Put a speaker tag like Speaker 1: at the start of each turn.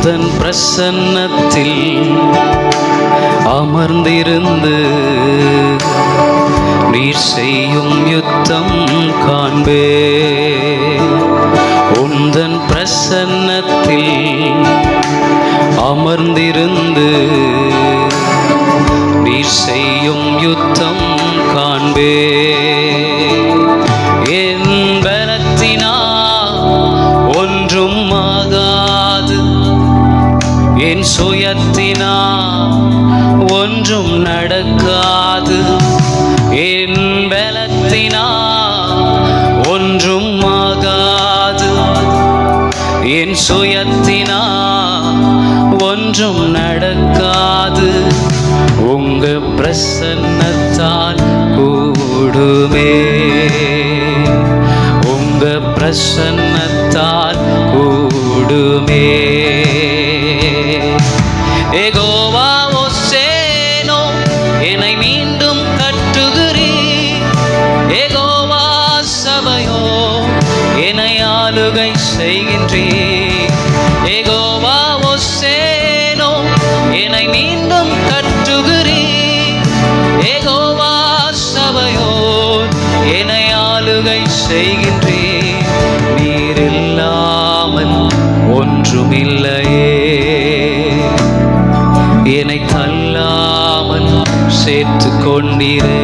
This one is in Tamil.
Speaker 1: உந்தன் பிரசன்னத்தில் அமர்ந்திருந்து நீர் செய்யும் யுத்தம் காண்பே. உந்தன் பிரசன்னத்தில் அமர்ந்திருந்து நீர் செய்யும் யுத்தம் காண்பே. என் பலத்தினா ஒன்றும் ஆகாது, என் சுயத்தினா ஒன்றும் நடக்காது. என் பலத்தினா ஒன்றும் ஆகாது, என் சுயத்தினா ஒன்றும் நடக்காது. உங்க பிரசன்னத்தால் கூடுமே, உங்க பிரசன்னத்தால் கூடுமே. யெகோவா ஓசேனோ என்னை மீண்டும் கட்டுகிறீர். யெகோவா சபையோ என்னை ஆளுகை செய்கின்றீர். யெகோவா ஓசேனோ என்னை மீண்டும் கட்டுகிறீர். யெகோவா சபையோ என்னை ஆளுகை செய்கின்றீர். நீர் இல்லாமல் ஒன்றுமில்லையே, என்னை தள்ளாமல் சேர்த்து கொண்டீரே.